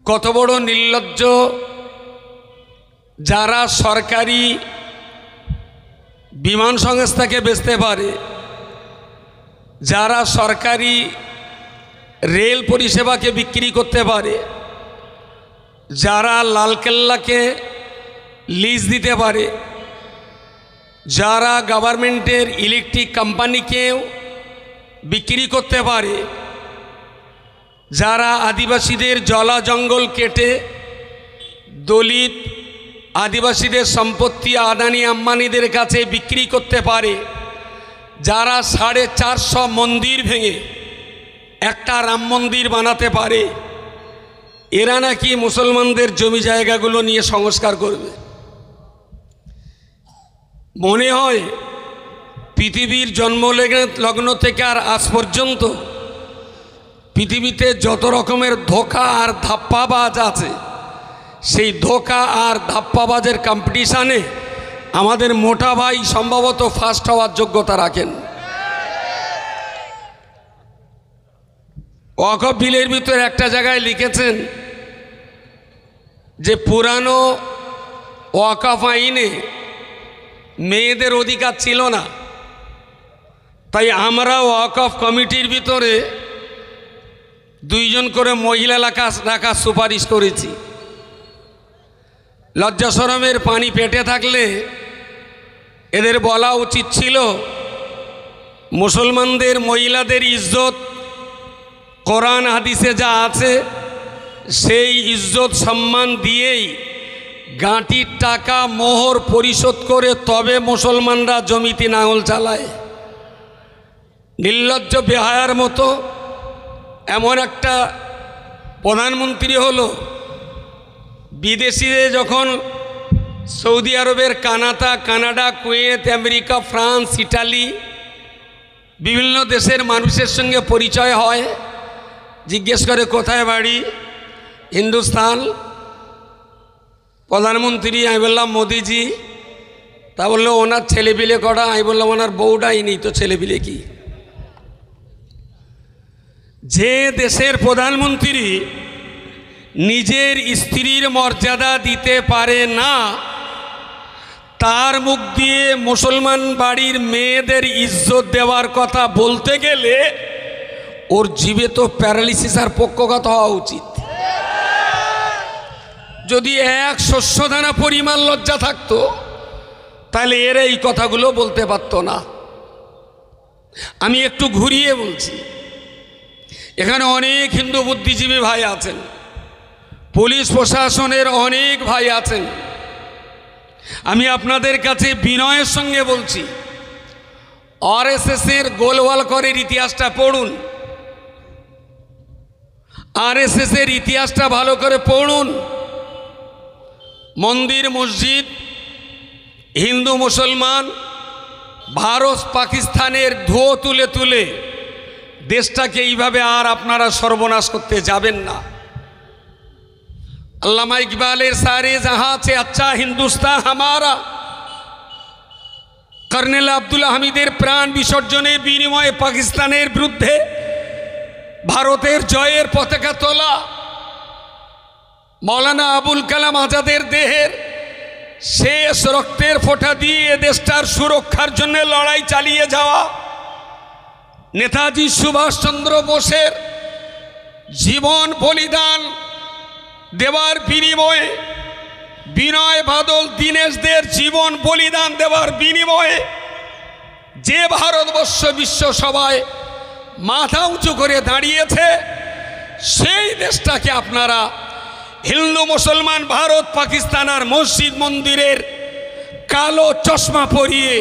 কত বড় নির্লজ্জ যারা সরকারি বিমান সংস্থাকে বেচতে পারে, যারা সরকারি রেল পরিষেবাকে বিক্রি করতে পারে, যারা লালকেল্লাকে লিজ দিতে পারে, যারা গভর্নমেন্টের ইলেকট্রিক কোম্পানিকেও বিক্রি করতে পারে, যারা আদিবাসীদের জলা জঙ্গল কেটে দলিত আদিবাসীদের সম্পত্তি আদানি আম্বানিদের কাছে বিক্রি করতে পারে, যারা 450 মন্দির ভেঙে একটা রাম মন্দির বানাতে পারে, এরা নাকি মুসলমানদের জমি জায়গাগুলো নিয়ে সংস্কার করবে। মনে হয় পৃথিবীর জন্মলগ্ন থেকে আর আজ পর্যন্ত পৃথিবীতে যত রকমের ধোঁকা আর ধাপ্পাবাজ আছে, সেই ধোঁকা আর ধাপ্পাবাজের কম্পিটিশানে আমাদের মোটা ভাই সম্ভবত ফার্স্ট হওয়ার যোগ্যতা রাখেন। ওয়াকফ বিলের ভিতরে একটা জায়গায় লিখেছেন যে পুরানো ওয়াকফ আইনে মেয়েদের অধিকার ছিল না, তাই আমরা ওয়াকফ কমিটির ভিতরে 2 জন করে মহিলা রাখার সুপারিশ করেছি। লজ্জা শরমের পানি পেটে থাকলে এদের বলা উচিত ছিল মুসলমানদের মহিলাদের ইজ্জত কোরআন হাদিসে যা আছে সেই ইজ্জত সম্মান দিয়েই গাঁটির টাকা মোহর পরিশোধ করে তবে মুসলমানরা জমিতে নাঙল চালায়। নির্লজ্জ বেহায়ার মতো এমন একটা প্রধানমন্ত্রী হলো, বিদেশিদের যখন সৌদি আরবের Canada, Kuwait, America, France, Italy বিভিন্ন দেশের মানুষের সঙ্গে পরিচয় হয়, জিজ্ঞেস করে কোথায় বাড়ি, হিন্দুস্তান। প্রধানমন্ত্রী, আমি বললাম মোদিজি। তা বললো ওনার ছেলেপিলে কটা, আমি বললাম ওনার বউটাই নেই তো ছেলেপিলে কি। যে দেশের প্রধানমন্ত্রী নিজের স্ত্রীর মর্যাদা দিতে পারে না, তার মুখ দিয়ে মুসলমান বাড়ির মেয়েদের ইজ্জত দেওয়ার কথা বলতে গেলে ওর জীবে তো প্যারালিসিস আর পক্ষঘাত হওয়া উচিত। যদি এক শস্যদানা পরিমাণ লজ্জা থাকতো তাহলে এরা এই কথাগুলো বলতে পারতো না। আমি একটু ঘুরিয়ে বলছি, এখানে অনেক হিন্দু বুদ্ধিজীবী ভাই আছেন, পুলিশ প্রশাসনের অনেক ভাই আছেন। আমি আপনাদের কাছে বিনয়ের সঙ্গে বলছি, আরএসএসের গোলওয়ালকরের ইতিহাসটা পড়ুন, আরএসএসের ইতিহাসটা ভালো করে পড়ুন। মন্দির মসজিদ, হিন্দু মুসলমান, ভারত পাকিস্তানের ধুয়ো তুলে তুলে দেশটাকে এইভাবে আর আপনারা সর্বনাশ করতে যাবেন না। আল্লামা ইকবালের সারে জাহাঁ সে আচ্ছা হিন্দুস্তান হামারা, কর্নেল আব্দুল হামিদের প্রাণ বিসর্জনের বিনিময়ে পাকিস্তানের বিরুদ্ধে ভারতের জয়ের পতাকা তোলা, মৌলানা আবুল কালাম আজাদের দেহের শেষ রক্তের ফোঁটা দিয়ে দেশটার সুরক্ষার জন্য লড়াই চালিয়ে যাওয়া, নেতাজি সুভাষচন্দ্র বোসের জীবন বলিদান দেওয়ার বিনিময়ে, বিনয় বাদল দীনেশদের জীবন বলিদান দেওয়ার বিনিময়ে যে ভারতবর্ষ বিশ্বসভায় মাথা উঁচু করে দাঁড়িয়েছে, সেই দেশটাকে আপনারা হিন্দু মুসলমান, ভারত পাকিস্তান আর মসজিদ মন্দিরের কালো চশমা পরিয়ে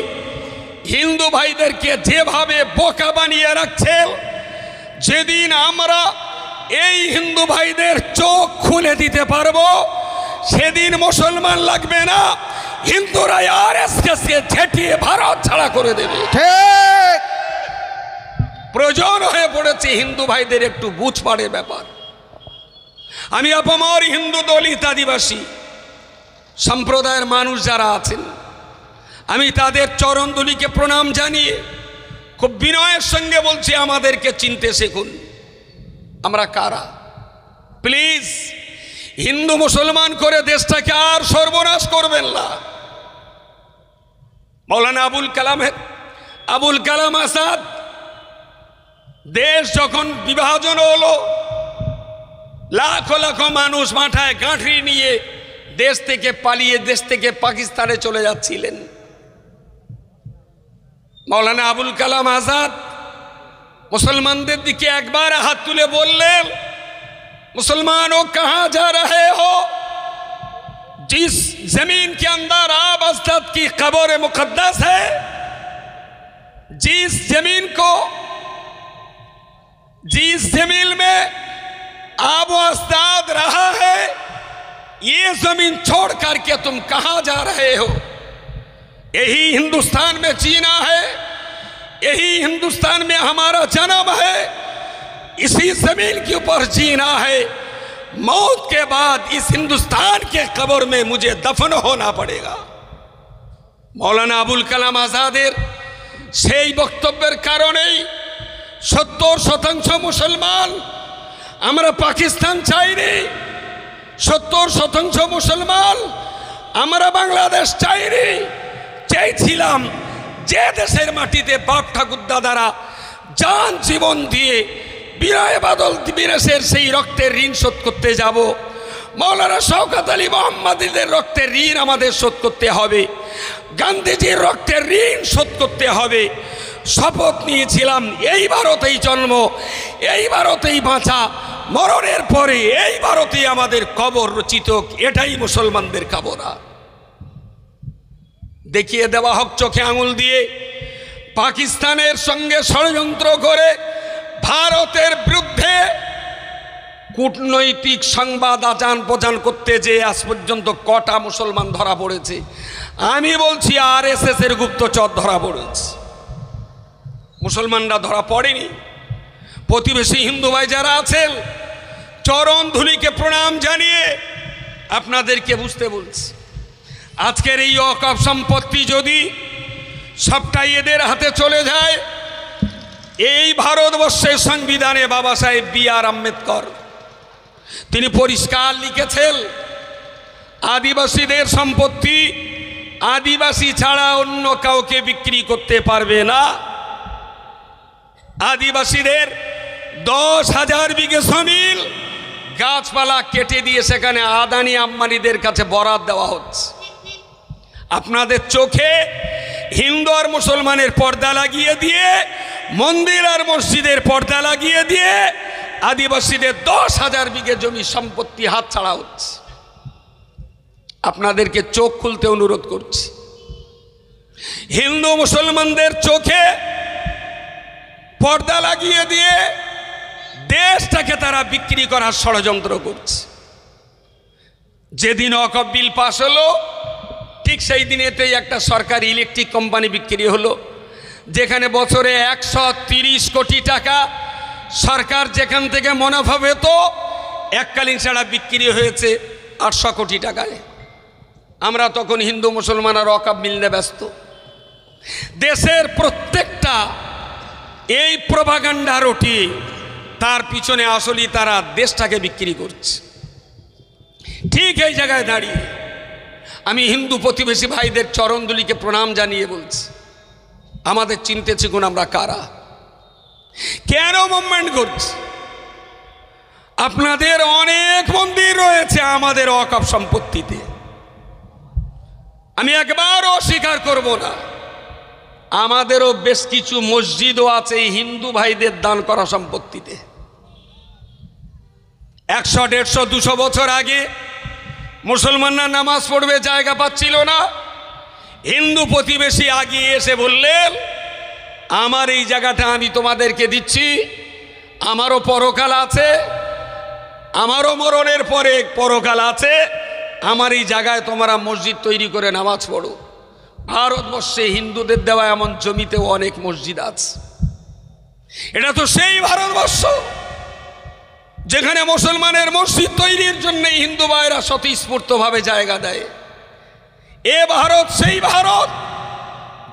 হিন্দু ভাইদেরকে যেভাবে বোকা বানিয়ে রাখছেন, যেদিন আমরা এই হিন্দু ভাইদের চোখ খুলে দিতে পারবো সেদিন মুসলমান লাগবে না, হিন্দুরা আরএসএসকে ঝেঁটিয়ে ভারত ছাড়া করে দেবে। ঠিক প্রয়োজন হয়ে পড়েছে হিন্দু ভাইদের একটু বুঝপাড়ের ব্যাপার। আমি আপামর হিন্দু, দলিত, আদিবাসী সম্প্রদায়ের মানুষ যারা আছেন, আমি তাদের চরণধুলিকে প্রণাম জানিয়ে খুব বিনয়ের সঙ্গে বলছি, আমাদেরকে চিনতে শিখুন আমরা কারা। প্লিজ হিন্দু মুসলমান করে দেশটাকে আর সর্বনাশ করবেন না। মৌলানা আবুল কালাম আজাদ দেশ যখন বিভাজন হলো, লাখো লাখো মানুষ মাথায় গাঁঠরি নিয়ে দেশ থেকে পালিয়ে দেশ থেকে পাকিস্তানে চলে যাচ্ছিলেন। মৌলানা আবুল কালাম আজাদ মুসলমানদের দিকে একবার হাত তুলে বললেন, मुसलमानों कहाँ जा रहे हो? जिस जमीन के अंदर आब अजदाद की कब्र मुकद्दस है, जिस जमीन में आब अजदाद रहा है, ये जमीन छोड़ करके तुम कहाँ जा रहे हो? यही हिंदुस्तान में जीना है, यही हिंदुस्तान में हमारा जन्म है, इसी जमीन के ऊपर जीना है। मौत के बाद इस हिंदुस्तान के कब्र में मुझे दफन होना पड़ेगा। मौलाना আবুল কালাম আজাদের সেই বক্তব্যের কারণেই 70% মুসলমান আমরা পাকিস্তান চাইনি, 70% মুসলমান আমরা বাংলাদেশ চাইনি। চেয়েছিলাম যে দেশের মাটিতে বাপ ঠাকুর দাদারা জান জীবন দিয়ে বিনয় বাদল দিবসের সেই রক্তের ঋণ শোধ করতে যাব। মৌলানা শওকত আলী মোহাম্মদীদের রক্তের ঋণ আমাদের শোধ করতে হবে, গান্ধীজির রক্তের ঋণ শোধ করতে হবে। শপথ নিয়েছিলাম এই ভারতেই জন্ম, এই ভারতেই বাঁচা, মরণের পরে এই ভারতেই আমাদের কবর রচিত। এটাই মুসলমানদের কামনা। দেখিয়ে দেওয়া হোক চোখে আঙুল দিয়ে পাকিস্তানের সঙ্গে ষড়যন্ত্র করে ভারতের বিরুদ্ধে কূটনৈতিক সংবাদ আদান প্রদান করতে যে আজ পর্যন্ত কটা মুসলমান ধরা পড়েছে? আমি বলছি RSS এর গুপ্তচর ধরা পড়েছে, মুসলমানরা ধরা পড়েনি। প্রতিবেশী হিন্দু ভাই যারা আছেন, চরণ ধুলিকে প্রণাম জানিয়ে আপনাদেরকে বুঝতে বলছি, আজকের এই ওয়াকফ সম্পত্তি যদি সবটাই এদের হাতে চলে যায়, এই ভারতবর্ষের সংবিধানে বাবা সাহেব B.R. আম্বেদকর তিনি পরিষ্কার লিখেছেন, আদিবাসীদের সম্পত্তি আদিবাসী ছাড়া অন্য কাউকে বিক্রি করতে পারবে না। আদিবাসীদের 10,000 বিঘে জমিন গাছপালা কেটে দিয়ে সেখানে আদানি আম্বানিদের কাছে বরাদ দেওয়া হচ্ছে। আপনাদের চোখে হিন্দু আর মুসলমানের পর্দা লাগিয়ে দিয়ে, মন্দির আর মসজিদের পর্দা লাগিয়ে দিয়ে আদিবাসীদের 10,000 বিঘে জমি সম্পত্তি হাতছাড়া হচ্ছে। আপনাদেরকে চোখ খুলতে অনুরোধ করছি। হিন্দু মুসলমানদের চোখে পর্দা লাগিয়ে দিয়ে দেশটাকে তারা বিক্রি করার ষড়যন্ত্র করছে। যেদিন ওয়াকফ বিল পাস হলো, ঠিক সেই দিনেতেই একটা সরকারি ইলেকট্রিক কোম্পানি বিক্রি হলো, যেখানে বছরে 130 কোটি টাকা সরকার যেখান থেকে মুনাফা পেত, এককালীন ছাড়া বিক্রি হয়েছে 800 কোটি টাকায়। আমরা তখন হিন্দু মুসলমান আর ওয়াকফ মিলতে ব্যস্ত। দেশের প্রত্যেকটা এই প্রোপাগান্ডা রটি, তার পিছনে আসলেই তারা দেশটাকে বিক্রি করছে। ঠিক এই জায়গায় দাঁড়িয়ে আমি হিন্দু প্রতিবেশী ভাইদের চরণধুলিকে প্রণাম জানিয়ে বলছি, আমাদের চিনতে শিখুন আমরা কারা, কেন মুভমেন্ট করছি। আপনাদের অনেক মন্দির রয়েছে আমাদের ওয়াকফ সম্পত্তিতে, আমি একবারও অস্বীকার করব না। আমাদেরও বেশ কিছু মসজিদও আছে হিন্দু ভাইদের দান করা সম্পত্তিতে। 100, 150, 200 বছর আগে মুসলমানরা নামাজ পড়বে জায়গা পাচ্ছিল না, হিন্দু প্রতিবেশী আগিয়ে এসে বললেন, আমার এই জায়গাটা আমি তোমাদেরকে দিচ্ছি, আমারও পরকাল আছে, আমারও মরণের পরে পরকাল আছে, আমার এই জায়গায় তোমরা মসজিদ তৈরি করে নামাজ পড়ো। ভারতবর্ষে হিন্দুদের দেওয়া এমন জমিতেও অনেক মসজিদ আছে। এটা তো সেই ভারতবর্ষ যেখানে মুসলমানের মসজিদ তৈরির জন্য হিন্দু ভাইরা স্বতঃস্ফূর্তভাবে জায়গা দেয়। এ ভারত সেই ভারত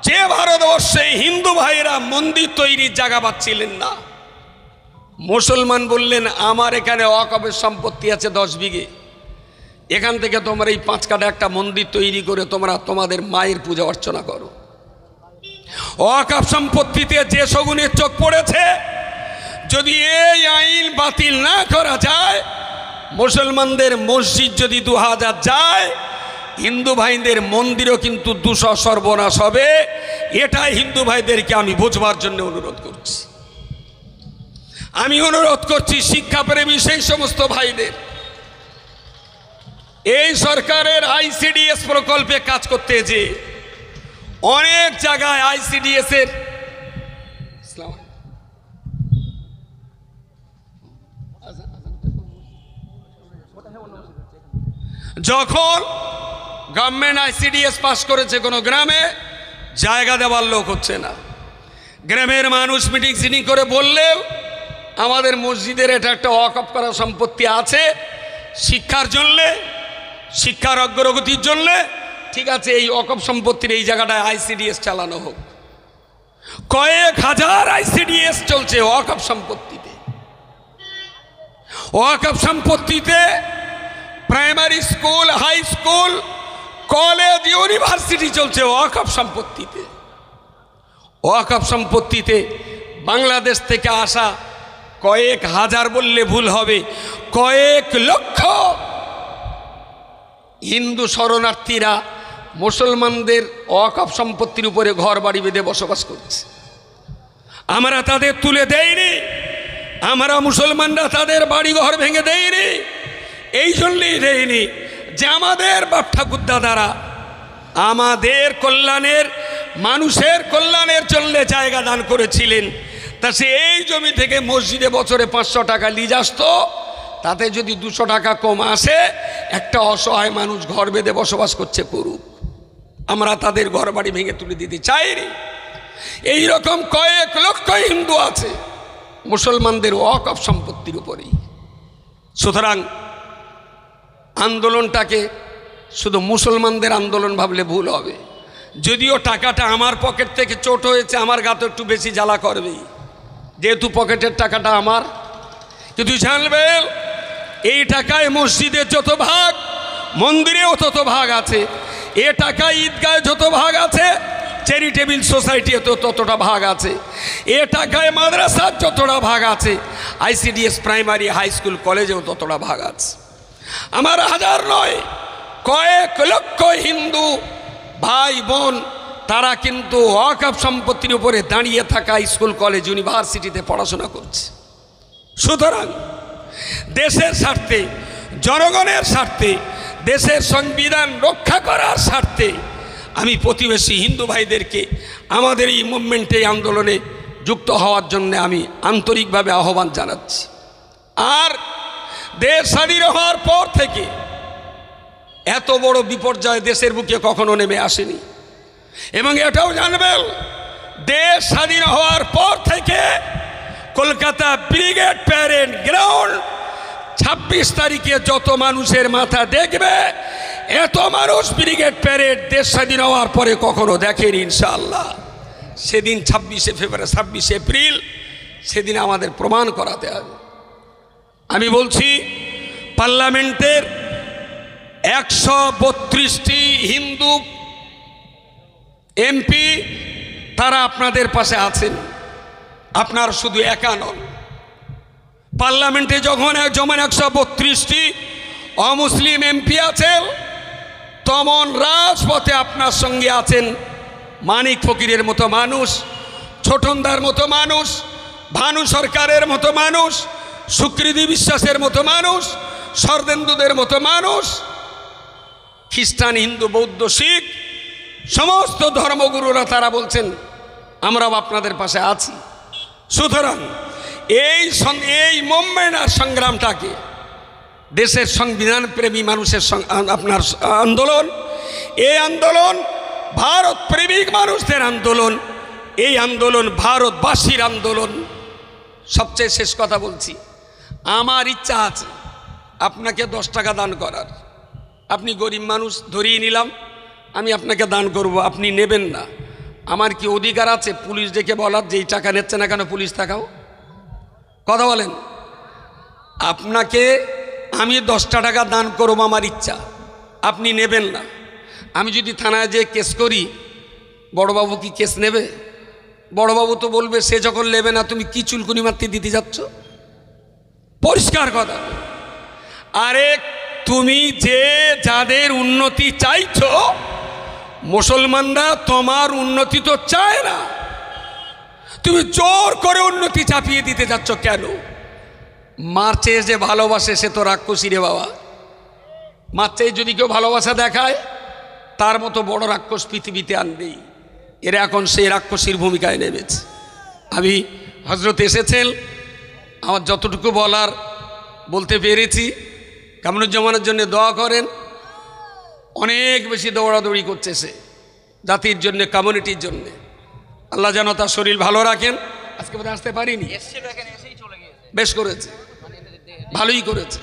যে ভারতবর্ষে হিন্দু ভাইরা মন্দির তৈরির জায়গা পাচ্ছিলেন না। মুসলমান বললেন, আমার এখানে ওয়াকফের সম্পত্তি আছে 10 বিঘে, এখান থেকে তোমরা এই 5 কাঠা একটা মন্দির তৈরি করে তোমরা তোমাদের মায়ের পূজা অর্চনা করো। ওয়াকফ সম্পত্তিতে যে শগুনের চোখ পড়েছে, যদি এই আইন বাতিল না করা যায়, মুসলমানদের মসজিদ যদি 2000 যায়, হিন্দু ভাইদের মন্দিরও কিন্তু 200 সর্বনাশ হবে। এটাই হিন্দু ভাইদেরকে আমি বোঝবার জন্য অনুরোধ করছি। আমি অনুরোধ করছি শিক্ষাপ্রেমী সেই সমস্ত ভাইদের, এই সরকারের আইসিডিএস প্রকল্পে কাজ করতে যে অনেক জায়গায় আইসিডিএস এর যখন গভর্নমেন্ট আইসিডিএস পাস করেছে, কোনো গ্রামে জায়গা দেওয়ার লোক হচ্ছে না। গ্রামের মানুষ মিটিং সিটিং করে বললেও আমাদের মসজিদের এটা একটা ওয়াকফ করা সম্পত্তি আছে, শিক্ষার জন্যে, শিক্ষার অগ্রগতির জন্যে, ঠিক আছে এই ওয়াকফ সম্পত্তির এই জায়গাটায় আইসিডিএস চালানো হোক। কয়েক হাজার আইসিডিএস চলছে ওয়াকফ সম্পত্তিতে। ওয়াকফ সম্পত্তিতে primary school, high school, college, university চলছে ওয়াকফ সম্পত্তিতে। ওয়াকফ সম্পত্তিতে বাংলাদেশ থেকে আসা কয়েক হাজার বললে ভুল হবে, কয়েক লক্ষ হিন্দু শরণার্থীরা মুসলমানদের ওয়াকফ সম্পত্তির উপরে ঘর বাড়ি বেঁধে বসবাস করছে। আমরা তাদের তুলে দেইনি, আমরা মুসলমানরা তাদের বাড়ি ঘর ভেঙে দেইনি। এই জন্যই দেইনি যে আমাদের বাপ ঠাকুর দাদারা আমাদের কল্যাণের, মানুষের কল্যাণের জন্য জায়গা দান করেছিলেন। তা সে এই জমি থেকে মসজিদে বছরে 500 টাকা লিজ আসতো, তাতে যদি 200 টাকা কম আসে, একটা অসহায় মানুষ ঘর বেঁধে বসবাস করছে, করুক। আমরা তাদের ঘর বাড়ি ভেঙে তুলে দিতে চাইনি। এইরকম কয়েক লক্ষ হিন্দু আছে মুসলমানদের ওয়াকফ সম্পত্তির উপরেই। সুতরাং আন্দোলনটাকে শুধু মুসলমানদের আন্দোলন ভাবলে ভুল হবে। যদিও টাকাটা আমার পকেট থেকে চোট হয়েছে, আমার গা তো একটু বেশি জ্বালা করবেই, যেহেতু পকেটের টাকাটা আমার। কিন্তু জানবেন এই টাকায় মসজিদের যত ভাগ, মন্দিরেও তত ভাগ আছে। এ টাকায় ঈদগায় যত ভাগ আছে, চ্যারিটেবল সোসাইটিতে ততটা ভাগ আছে। এ টাকায় মাদ্রাসার যতটা ভাগ আছে, আইসিডিএস প্রাইমারি, হাই স্কুল, কলেজেও ততটা ভাগ আছে। আমার হাজার নয়, কয়েক লক্ষ হিন্দু ভাই বোন তারা কিন্তু ওয়াকফ সম্পত্তির উপরে দাঁড়িয়ে থাকা স্কুল, কলেজ, ইউনিভার্সিটিতে পড়াশোনা করছে। সুতরাং দেশের স্বার্থে, জনগণের স্বার্থে, দেশের সংবিধান রক্ষা করার স্বার্থে আমি প্রতিবেশী হিন্দু ভাইদেরকে আমাদের এই মুভমেন্টে, আন্দোলনে যুক্ত হওয়ার জন্য আমি আন্তরিকভাবে আহ্বান জানাচ্ছি। আর দেশ স্বাধীন হওয়ার পর থেকে এত বড় বিপর্যয় দেশের বুকে কখনো নেমে আসেনি। এবং এটাও জানবেন, দেশ স্বাধীন হওয়ার পর থেকে কলকাতা ব্রিগেড প্যারেড গ্রাউন্ড 26 তারিখে যত মানুষের মাথা দেখবে, এত মানুষ ব্রিগেড প্যারেড দেশ স্বাধীন হওয়ার পরে কখনো দেখেনি ইনশাআল্লাহ। সেদিন 26শে ফেব্রুয়ারি, 26শে এপ্রিল, সেদিন আমাদের প্রমাণ করাতে হবে। আমি বলছি পার্লামেন্টের 132টি হিন্দু এমপি তারা আপনাদের পাশে আছেন, আপনার শুধু একা নন। পার্লামেন্টে যখন 132টি অমুসলিম এমপি আছেন, তমন রাজপথে আপনার সঙ্গে আছেন মানিক ফকিরের মতো মানুষ, ছোটনদার মতো মানুষ, ভানু সরকারের মতো মানুষ, সুকৃতি বিশ্বাসের মতো মানুষ, শরদেন্দুদের মতো মানুষ, খ্রিস্টান, হিন্দু, বৌদ্ধ, শিখ সমস্ত ধর্মগুরুরা তারা বলছেন আমরাও আপনাদের পাশে আছি। সুতরাং এই মুভমেন্ট আর সংগ্রামটাকে, দেশের সংবিধান প্রেমী মানুষের আপনার আন্দোলন, এই আন্দোলন ভারত প্রেমিক মানুষদের আন্দোলন, এই আন্দোলন ভারতবাসীর আন্দোলন। সবচেয়ে শেষ কথা বলছি, আমার ইচ্ছা আছে আপনাকে 10 টাকা দান করার। আপনি গরিব মানুষ, ধরিয়ে নিলাম, আমি আপনাকে দান করব, আপনি নেবেন না। আমার কি অধিকার আছে পুলিশ ডেকে বলার যে এই টাকা নিচ্ছে না কেন, পুলিশ তাকাও? কথা বলেন। আপনাকে আমি 10টা টাকা দান করব আমার ইচ্ছা, আপনি নেবেন না। আমি যদি থানায় যেয়ে কেস করি, বড়বাবু কি কেস নেবে? বড়বাবু তো বলবে সে যখন নেবে না তুমি কি চুলকুনি মারতে দিতে যাচ্ছ। পরিষ্কার কথা। আরে তুমি যে যাদের উন্নতি চাইছো, মুসলমানরা তোমার উন্নতি তো চায় না, তুমি জোর করে উন্নতি চাপিয়ে দিতে যাচ্ছ কেন? মার চেয়ে যে ভালোবাসে সে তো রাক্ষসী রে বাবা। মার চেয়ে যদি কেউ ভালোবাসা দেখায় তার মতো বড় রাক্ষস পৃথিবীতে আর নেই। এরা এখন সেই রাক্ষসীর ভূমিকায় নেমেছে। আমি হজরত এসেছেন, আমার যতটুকু বলার বলতে পেরেছি। কামরুজ্জামানের জন্য দোয়া করেন। অনেক বেশি দৌড়াদৌড়ি করছে সে জাতির জন্য, কমিউনিটির জন্য। আল্লাহ যেন তার শরীর ভালো রাখেন। আজকে বোধহয় আসতে পারিনি, বেশ করেছে, ভালোই করেছে।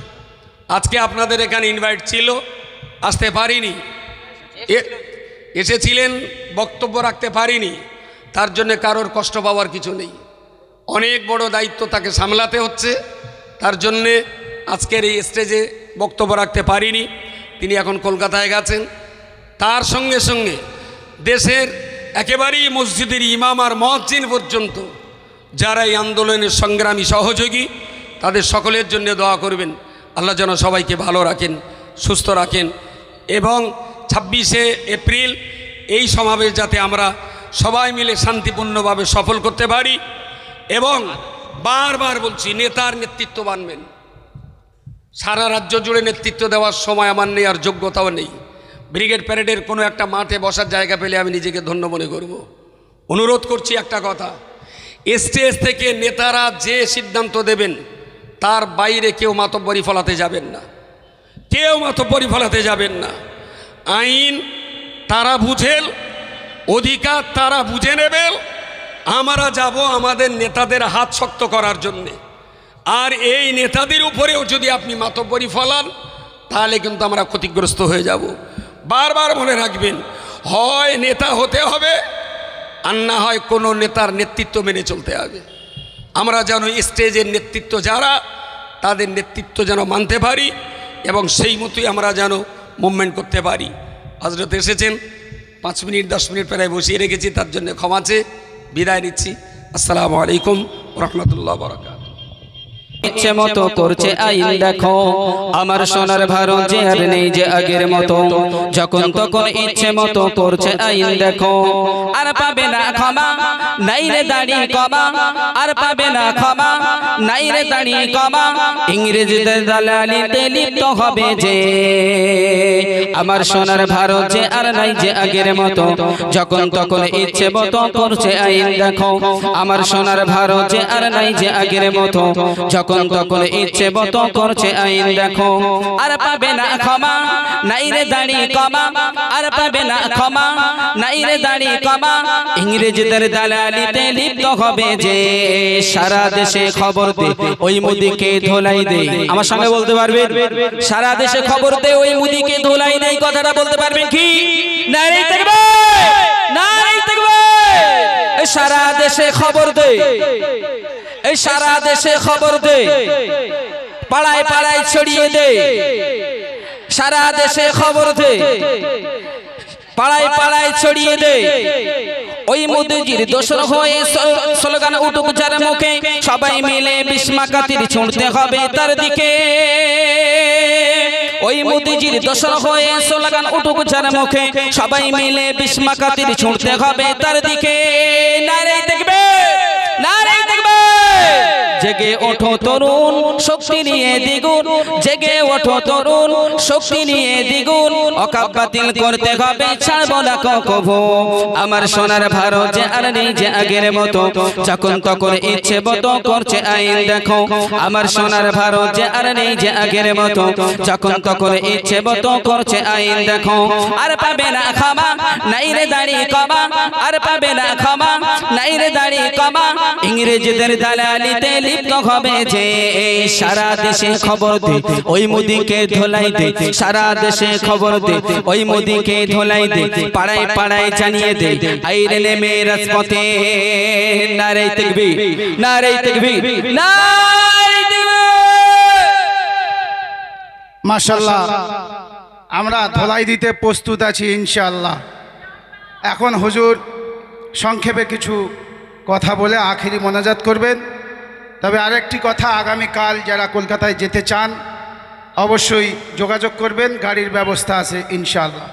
আজকে আপনাদের এখানে ইনভাইট ছিল, আসতে পারিনি। এসেছিলেন, বক্তব্য রাখতে পারিনি, তার জন্য কারোর কষ্ট পাওয়ার কিছু নেই। অনেক বড় দায়িত্ব তাকে সামলাতে হচ্ছে, তার জন্যে আজকের এই স্টেজে বক্তব্য রাখতে পারিনি। তিনি এখন কলকাতায় গেছেন। তার সঙ্গে সঙ্গে দেশের একেবারেই মসজিদের ইমাম আর মুয়াজ্জিন পর্যন্ত যারা এই আন্দোলনের সংগ্রামী সহযোগী, তাদের সকলের জন্য দোয়া করবেন। আল্লাহ যেন সবাইকে ভালো রাখেন, সুস্থ রাখেন। এবং 26শে এপ্রিল এই সমাবেশ যাতে আমরা সবাই মিলে শান্তিপূর্ণভাবে সফল করতে পারি। এবং বারবার বলছি, নেতার নেতৃত্ব মানবেন। সারা রাজ্য জুড়ে নেতৃত্ব দেওয়ার সময় আমার নেই, আর যোগ্যতাও নেই। ব্রিগেড প্যারেডের কোনো একটা মাঠে বসার জায়গা পেলে আমি নিজেকে ধন্য মনে করব। অনুরোধ করছি একটা কথা, স্টেজ থেকে নেতারা যে সিদ্ধান্ত দেবেন তার বাইরে কেউ মাতব্বরি ফলাতে যাবেন না, কেউ মাতব্বরি ফলাতে যাবেন না। আইন তারা বুঝেন, অধিকার তারা বুঝে নেবেন। আমরা যাব আমাদের নেতাদের হাত শক্ত করার জন্যে। আর এই নেতাদের উপরেও যদি আপনি মাতব্বরি ফলান তাহলে কিন্তু আমরা ক্ষতিগ্রস্ত হয়ে যাব। বারবার মনে রাখবেন, হয় নেতা হতে হবে আর না হয় কোনো নেতার নেতৃত্ব মেনে চলতে হবে। আমরা যেন স্টেজের নেতৃত্ব যারা, তাদের নেতৃত্ব যেন মানতে পারি এবং সেই মতোই আমরা যেন মুভমেন্ট করতে পারি। হযরত এসেছেন, 5 মিনিট 10 মিনিট প্রায় বসিয়ে রেখেছি, তার জন্য ক্ষমা চেয়ে বিদায় নিচ্ছি। আসসালামু আলাইকুম ওয়া রাহমাতুল্লাহি ওয়া বারাকাতুহু। ইচ্ছে মতো করছে আইন দেখো, আমার সোনার ভারত যে আর নেই যে আগের মতো। যখন তখন ইচ্ছে মতো করছে আইন দেখো, আর পাবে না ক্ষমা, নাই রে দাড়ি কমা, আর পাবে না ক্ষমা, নাই রে দাড়ি কমা। ইংরেজদের দালালিতে লিপ্ত হবে যে, আমার সোনার ভারত যে আর নাই যে আগের মতো। যখন তখন ইচ্ছে মতো করছে আইন দেখো, আমার সোনার ভারত যে আর নাই যে আগের মতো। যখন তখন ইচ্ছে মতো করছে আইন দেখো, আর পাবে না ক্ষমা, নাই রে দাড়ি কমা, আর পাবে না ক্ষমা, নাই রে দাড়ি কমা। ইংরেজদের দালালিতে লিপ্ত হবে যে, সারা দেশে খবর দে ওই মুদিকে ধোলাই দে। আমার সঙ্গে বলতে পারবেন, সারা দেশে খবর দে ওই মুদিকে ধোলাই দে। কথাটা বলতে পারবেন কি? নারে তাকবীর, নারে তাকবীর। সারা দেশে খবর দে, এই সারা দেশে খবর দে, পাড়ায় পাড়ায় ছড়িয়ে দে। সারা দেশে খবর দে, পাড়ায় পাড়ায় ছড়িয়ে দে। ওই মোদিজির দোসর হয়ে স্লোগান উঠুক যার মুখে, সবাই মিলে বিস্মাকাতির ছুঁড়তে হবে তার দিকে। ওই মোদিজির দোসর হয়ে স্লোগান উঠুক যার মুখে, সবাই মিলে বিস্মাকাতির ছুঁড়তে হবে তার দিকে। নারে তাকবীর, নারে তাকবীর। জেগে ওঠো তরুণ, শক্তি নিয়ে দ্বিগুণ, জেগে ওঠো তরুণ, শক্তি নিয়ে দ্বিগুণ। অকাপ বাতিল করতে হবে, ছাড়বো না কখনো। আমার সোনার ভারত যে আর নেই যে আগের মতো। যখন তখন ইচ্ছে মতো করছে আইন দেখো, আমার সোনার ভারত যে আর নেই যে আগের মতো। যখন তখন ইচ্ছে মতো করছে আইন দেখো, আর পাবে না ক্ষমা, নাই রে দাড়ি কমা, আর পাবে না ক্ষমা, নাই রে দাড়ি কমা। ইংরেজদের দালালিতে লিপ্ত হবে যে, সারা দেশে খবর দে ওই মুদিকে ধোলাই দে। সারা দেশে খবর দে ওই মুদিকে ধোলাই দে, পাড়ায় পাড়ায় জানিয়ে দে আইরে নেমে রাজপথে। নারে তাকবীর, নারে তাকবীর, নারে তাকবীর। মাশাআল্লাহ, আমরা ধলাই দিতে প্রস্তুত আছি ইনশাআল্লাহ। এখন হুজুর সংক্ষেপে কিছু কথা বলে আখেরি মোনাজাত করবেন। তবে আরেকটি কথা, আগামীকাল যারা কলকাতায় যেতে চান অবশ্যই যোগাযোগ করবেন, গাড়ির ব্যবস্থা আছে ইনশাআল্লাহ।